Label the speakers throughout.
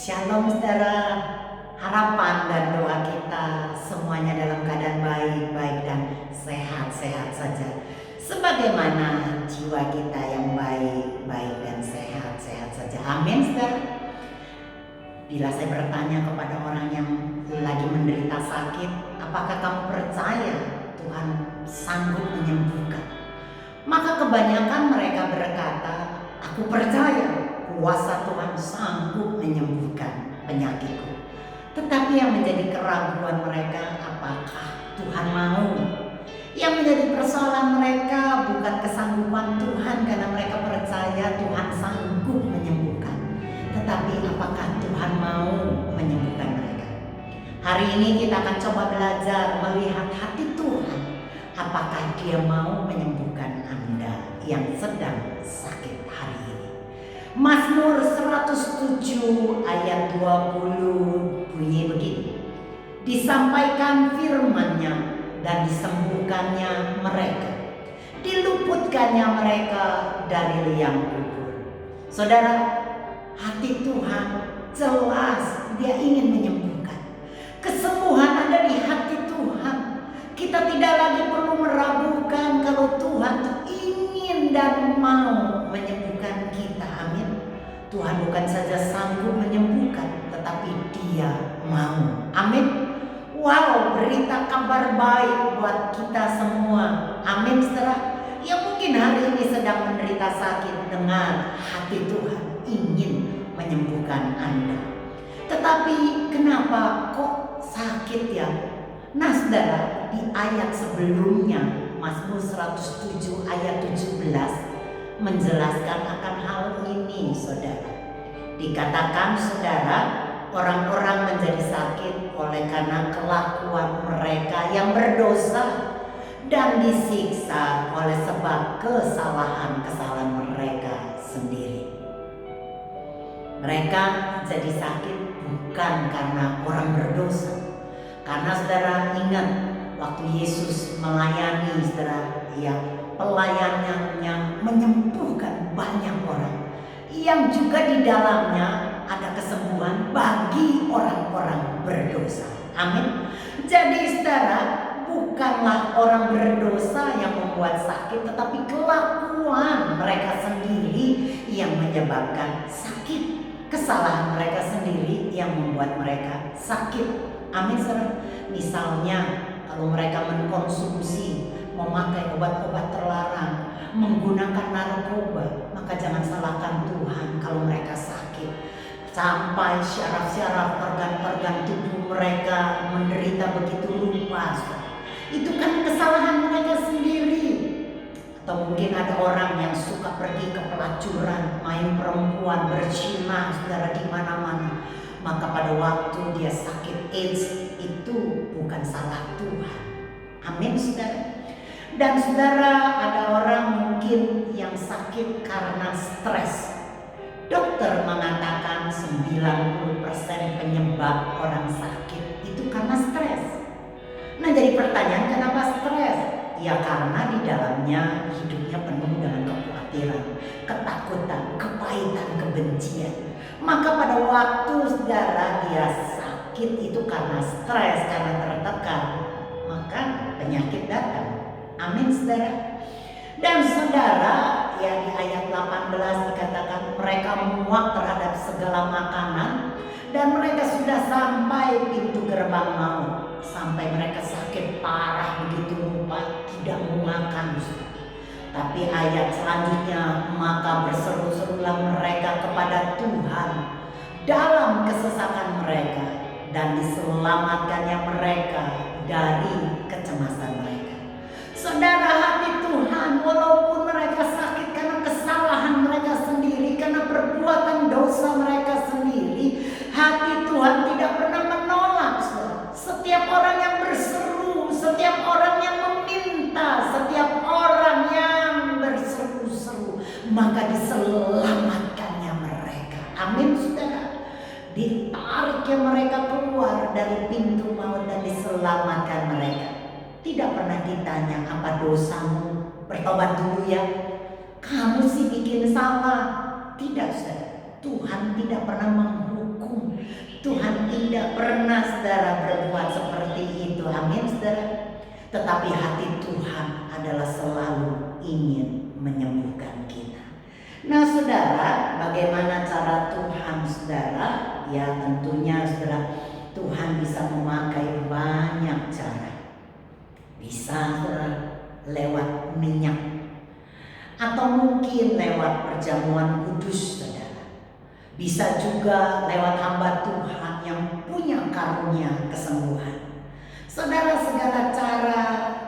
Speaker 1: Shalom saudara, harapan dan doa kita semuanya dalam keadaan baik-baik dan sehat-sehat saja. Sebagaimana jiwa kita yang baik-baik dan sehat-sehat saja. Amin saudara. Bila saya bertanya kepada orang yang lagi menderita sakit, apakah kamu percaya Tuhan sanggup menyembuhkan? Maka kebanyakan mereka berkata, aku percaya kuasa Tuhan sanggup menyembuhkan penyakitku. Tetapi yang menjadi keraguan mereka, apakah Tuhan mau? Yang menjadi persoalan mereka bukan kesanggupan Tuhan, karena mereka percaya Tuhan sanggup menyembuhkan. Tetapi apakah Tuhan mau menyembuhkan mereka? Hari ini kita akan coba belajar melihat hati Tuhan. Apakah Dia mau menyembuhkan Anda yang sedang sakit hari ini? Mazmur 107 ayat 20 bunyi begini. Disampaikan firman-Nya dan disembuhkannya mereka. Diluputkannya mereka dari liang kubur. Saudara, hati Tuhan jelas Dia ingin menyembuhkan. Kesembuhan ada di hati Tuhan. Kita tidak lagi perlu meragukan kalau Tuhan ingin dan mau menyembuhkan kita. Amin. Tuhan bukan saja sanggup menyembuhkan, tetapi Dia mau. Amin. Wow, berita kabar baik buat kita semua. Amin saudara. Yang mungkin hari ini sedang menderita sakit, dengar, hati Tuhan ingin menyembuhkan Anda. Tetapi kenapa kok sakit ya? Nah saudara, di ayat sebelumnya Mazmur 107 ayat 17 menjelaskan akan hal ini saudara. Dikatakan saudara, orang-orang menjadi sakit oleh karena kelakuan mereka yang berdosa dan disiksa oleh sebab kesalahan-kesalahan mereka sendiri. Mereka jadi sakit bukan karena orang berdosa. Karena saudara ingat waktu Yesus melayani saudara, ya, pelayanannya menyembuhkan banyak orang, yang juga di dalamnya ada kesembuhan bagi orang-orang berdosa. Amin. Jadi saudara, bukanlah orang berdosa yang membuat sakit, tetapi kelakuan mereka sendiri yang menyebabkan sakit. Kesalahan mereka sendiri yang membuat mereka sakit. Amin saudara. Misalnya kalau mereka mengkonsumsi, memakai obat-obat terlarang, menggunakan narkoba, maka jangan salahkan Tuhan kalau mereka sakit. Sampai syaraf-syaraf organ-organ tubuh mereka menderita begitu rupa. Itu kan kesalahan mereka sendiri. Atau mungkin ada orang yang suka pergi ke pelacuran, main perempuan, berzinah saudara di mana-mana. Maka pada waktu dia sakit AIDS, itu bukan salah Tuhan. Amin saudara. Dan saudara, ada orang mungkin yang sakit karena stres. Dokter mengatakan 90% penyebab orang sakit itu karena stres. Nah jadi pertanyaan, kenapa stres? Ya karena di dalamnya hidupnya penuh dengan kekhawatiran, ketakutan, kepahitan, kebencian. Maka pada waktu saudara dia sakit itu karena stres, karena tertekan, maka penyakit datang. Amin saudara. Dan saudara, ya di ayat 18 dikatakan mereka muak terhadap segala makanan dan mereka sudah sampai pintu gerbang maut. Sampai mereka sakit parah begitu rupa, tidak mau makan. Tapi ayat selanjutnya, maka berseru-serulah mereka kepada Tuhan dalam kesesakan mereka, dan diselamatkannya mereka dari kecemasan mereka. Saudara, hati Tuhan walaupun mereka sakit karena kesalahan mereka sendiri, karena perbuatan dosa mereka sendiri, hati Tuhan tidak pernah menolak. Setiap orang yang berseru, setiap orang yang meminta, setiap orang yang berseru-seru, maka diselamatkannya mereka. Amin saudara. Ditariknya mereka keluar dari pintu maut dan diselamatkan mereka. Tidak pernah ditanya apa dosamu, bertobat dulu ya. Kamu sih bikin salah. Tidak saudara. Tuhan tidak pernah menghukum. tidak pernah saudara berbuat seperti itu. Amin saudara. Tetapi hati Tuhan adalah selalu ingin menyembuhkan kita. Nah saudara, bagaimana cara Tuhan saudara? Ya tentunya saudara, Tuhan bisa memakai banyak cara. Bisa saudara lewat minyak, atau mungkin lewat perjamuan kudus saudara. Bisa juga lewat hamba Tuhan yang punya karunia kesembuhan. Saudara, segala cara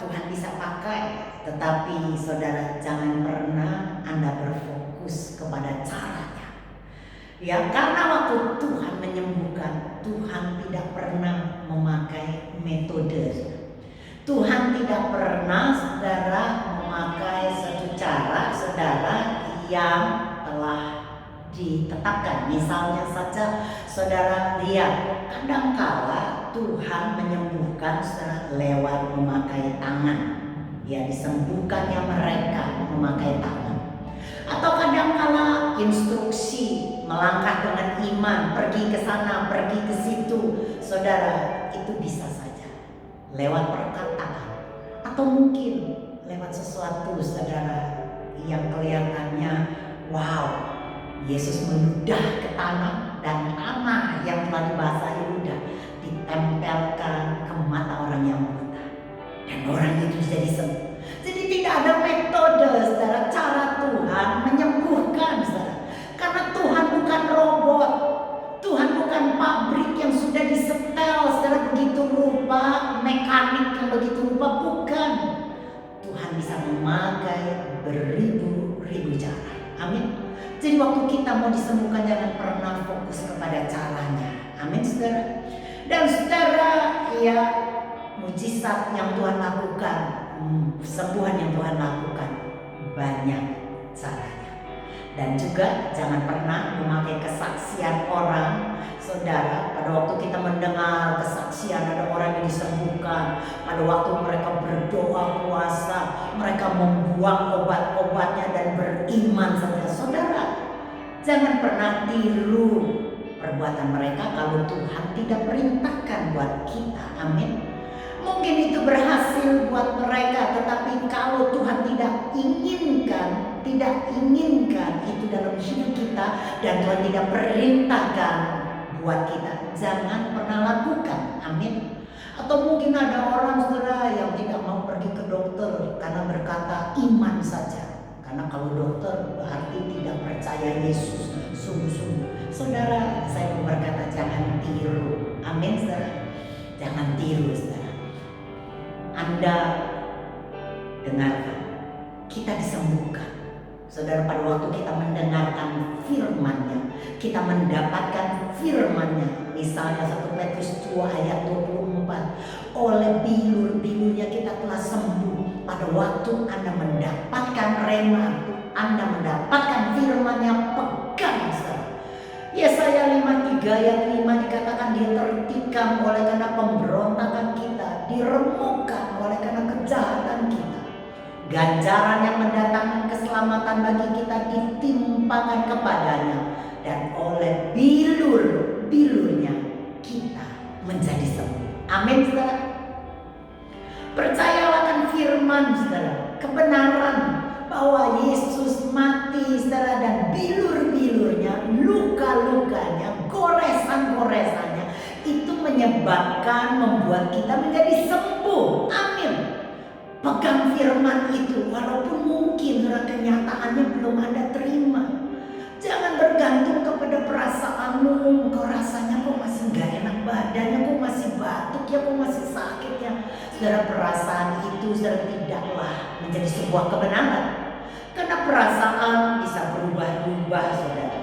Speaker 1: Tuhan bisa pakai, tetapi saudara jangan pernah Anda berfokus kepada caranya. Ya, karena waktu Tuhan menyembuhkan, Tuhan tidak pernah memakai metode. Tuhan tidak pernah saudara memakai satu cara saudara yang telah ditetapkan. Misalnya saja saudara lihat, kadangkala Tuhan menyembuhkan saudara lewat memakai tangan. Ya, disembuhkannya mereka memakai tangan. Atau kadangkala instruksi melangkah dengan iman, pergi ke sana, pergi ke situ. Saudara, itu bisa saja lewat perkataan. Atau mungkin lewat sesuatu saudara yang kelihatannya wow, Yesus meludah ke tanah, dan tanah yang telah dibasahi ludah ditempelkan ke mata orang yang buta, dan orang itu jadi sembuh. Jadi tidak ada metode saudara, cara Tuhan menyembuhkan saudara. Karena Tuhan bukan robot, Tuhan bukan pabrik yang sudah disetel saudara begitu rupa, mekanik yang begitu rupa, bukan. Tuhan bisa memakai beribu-ribu cara. Amin. Jadi waktu kita mau disembuhkan, jangan pernah fokus kepada caranya. Amin saudara. Dan saudara, ya mujizat yang Tuhan lakukan, kesembuhan yang Tuhan lakukan, banyak caranya. Dan juga jangan pernah memakai kesaksian orang. Saudara, pada waktu kita mendengar kesaksian ada orang yang disembuhkan, pada waktu mereka berdoa puasa, mereka membuang obat-obatnya dan beriman saja. Saudara, jangan pernah tiru perbuatan mereka kalau Tuhan tidak perintahkan buat kita. Amin. Mungkin itu berhasil buat mereka, tetapi kalau Tuhan tidak inginkan itu dalam hidup kita, dan Tuhan tidak perintahkan buat kita, jangan pernah lakukan. Amin. Atau mungkin ada orang saudara yang tidak mau pergi ke dokter karena berkata iman saja. Karena kalau dokter berarti tidak percaya Yesus sungguh-sungguh. Saudara, saya mau berkata jangan tiru. Amin saudara. Jangan tiru saudara. Anda dengarkan, kita disembuhkan. Saudara, pada waktu kita mendengarkan firman-Nya, kita mendapatkan firman-Nya. Misalnya 1 Petrus 2 ayat 24, oleh bilur-bilurnya kita telah sembuh. Pada waktu Anda mendapatkan rema, Anda mendapatkan firman-Nya, pegang saudara. Yesaya 53 ayat 5 dikatakan dia tertikam oleh karena pemberontakan kita, diremukkan oleh karena kejahatan kita. Ganjaran yang mendatangkan keselamatan bagi kita ditimpakan kepadanya, dan oleh bilur-bilurnya kita menjadi sembuh. Amin saudara. Percayalah akan firman saudara, kebenaran bahwa Yesus mati saudara, dan bilur-bilurnya, luka-lukanya, goresan-goresannya itu menyebabkan, membuat kita menjadi sembuh. Amin. Pegang firman itu, walaupun mungkin kenyataannya belum Anda terima. Jangan bergantung kepada perasaanmu. Engkau rasanya kok masih gak enak badannya, kok masih batuk ya, kok masih sakit ya. Saudara, perasaan itu saudara tidaklah menjadi sebuah kebenaran. Karena perasaan bisa berubah-ubah saudara.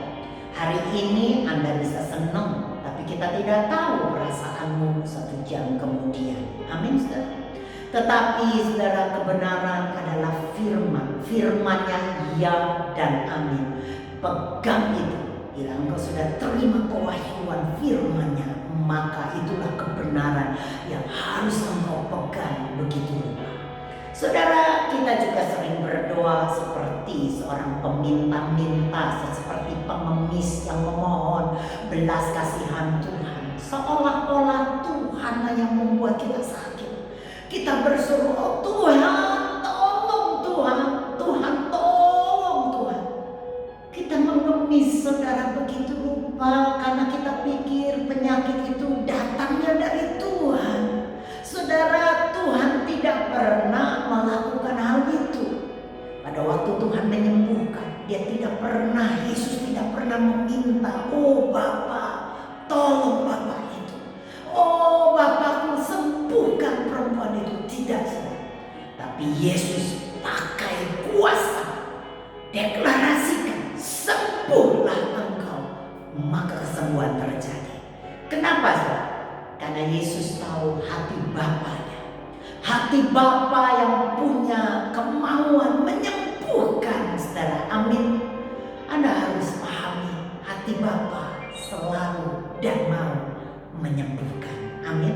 Speaker 1: Hari ini Anda bisa senang, tapi kita tidak tahu perasaanmu 1 jam kemudian. Amin saudara. Tetapi saudara, kebenaran adalah firman. Firman-Nya ya dan amin. Pegang itu. Bila engkau sudah terima pewahyuan firman-Nya, maka itulah kebenaran yang harus engkau pegang begitu rupa. Saudara, kita juga sering berdoa seperti seorang peminta-minta, seperti pengemis yang memohon belas kasihan Tuhan. seolah-olah Tuhan yang membuat kita sakit. Kita berseru, oh Tuhan, tolong Tuhan, Tuhan tolong Tuhan. Kita mengemis saudara begitu rupa karena kita pikir penyakit itu datangnya dari Tuhan. Saudara, Tuhan tidak pernah melakukan hal itu. Pada waktu Tuhan menyembuhkan, dia tidak pernah, Yesus tidak pernah meminta, oh Bapa, tolong Bapak itu. Oh Bapakku, sembuhkan perempuan itu. Tidak, saudara. Tapi Yesus pakai kuasa, deklarasikan, sembuhlah engkau. Maka kesembuhan terjadi. Kenapa, saudara? Karena Yesus tahu hati Bapaknya. Hati Bapa yang punya kemauan menyembuhkan, saudara. Amin. Anda harus pahami, hati Bapa selalu dan mau menyembuhkan. Amin.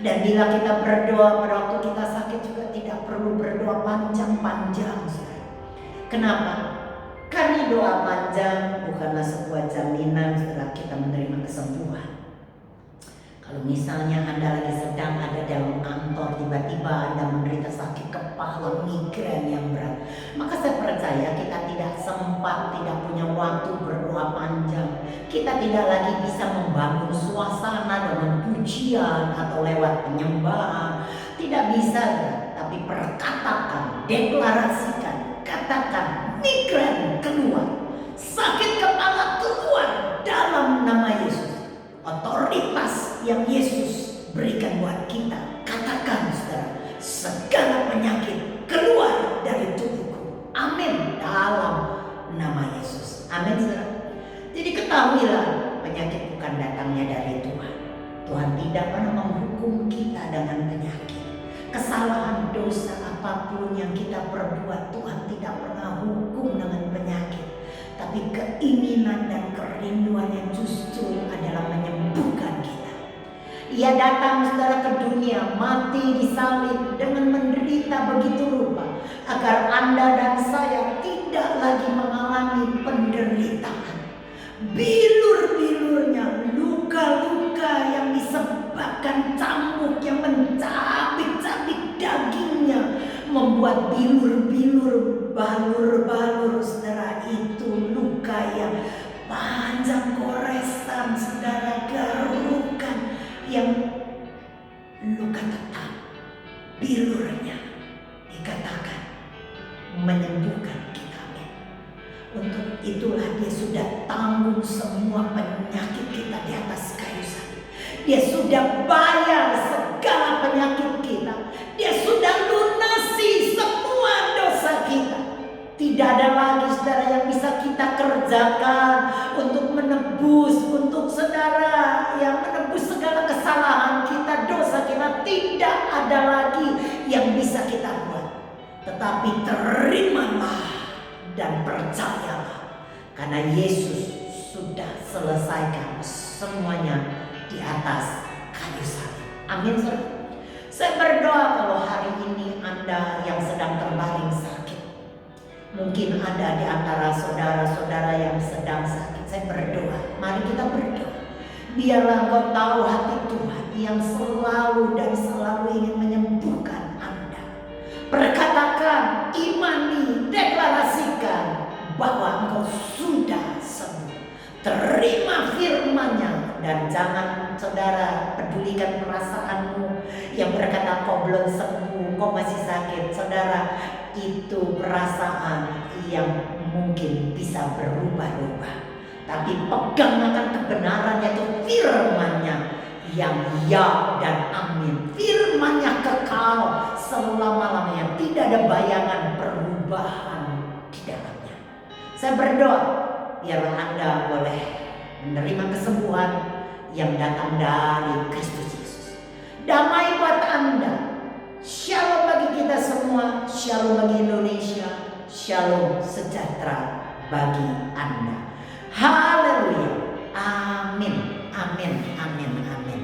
Speaker 1: Dan bila kita berdoa pada waktu kita sakit juga tidak perlu berdoa panjang-panjang, saudara. Kenapa? Karena doa panjang bukanlah sebuah jaminan saudara kita menerima kesembuhan. Kalau misalnya Anda lagi sedang ada dalam kantor, tiba-tiba Anda menderita sakit kepala, migrain yang berat, maka saya percaya kita tidak sempat, tidak punya waktu berdoa panjang. Kita tidak lagi bisa membangun suasana dengan pujian atau lewat penyembahan. Tidak bisa, tapi perkatakan, deklarasikan, katakan, migrain keluar, sakit kepala keluar dalam nama Yesus. Otoritas yang Yesus berikan buat kita, katakan saudara, segala penyakit keluar dari tubuhku. Amin, dalam nama Yesus. Amin, saudara. Jadi ketahuilah, penyakit bukan datangnya dari Tuhan. Tuhan tidak pernah menghukum kita dengan penyakit. Kesalahan, dosa apapun yang kita perbuat, Tuhan tidak pernah hukum dengan penyakit. Tapi keinginan dan kerinduan yang justru adalah menyembuhkan kita. Ia datang saudara ke dunia, mati disalib dengan menderita begitu rupa, agar Anda dan saya tidak lagi mengalami penderitaan. Bilur-bilurnya, luka-luka yang disebabkan cambuk yang mencabik-cabik dagingnya, membuat bilur-bilur, balur-balur saudara, itu luka yang panjang, goresan saudara, garukan yang luka tetap. Bilurnya dikatakan menyembuhkan kita. Untuk itulah dia sudah tanggung semua penyakit kita di atas kayu salib. Dia sudah bayar segala penyakit kita. Dia sudah lunasi semua dosa kita. Tidak ada lagi saudara yang bisa kita kerjakan untuk menebus, untuk saudara yang menebus segala kesalahan kita, dosa kita. Tidak ada lagi yang bisa kita buat. Tetapi terimalah dan percayalah, karena Yesus sudah selesaikan semuanya di atas kayu salib. Amin, saudara. Saya berdoa kalau hari ini Anda yang sedang terbaring sakit, mungkin ada di antara saudara-saudara yang sedang sakit, saya berdoa, mari kita berdoa. Biarlah engkau tahu hati Tuhan yang selalu dan selalu ingin menyembuhkan Anda. Perkatakan, imani, deklarasikan bahwa engkau sudah sembuh. Terima firman-Nya dan jangan saudara pedulikan perasaanmu yang berkata kau belum sembuh, kau masih sakit. Saudara, itu perasaan yang mungkin bisa berubah-ubah. Tapi pegang akan kebenaran, yaitu firman-Nya yang ya dan amin. Firman-Nya kekal selama-lamanya, tidak ada bayangan perubahan di dalamnya. Saya berdoa biarlah Anda boleh menerima kesembuhan yang datang dari Kristus Yesus. Damai buat Anda, shalom bagi kita semua, shalom bagi Indonesia, shalom sejahtera bagi Anda. Haleluya. Amin. Amin. Amin. Amin.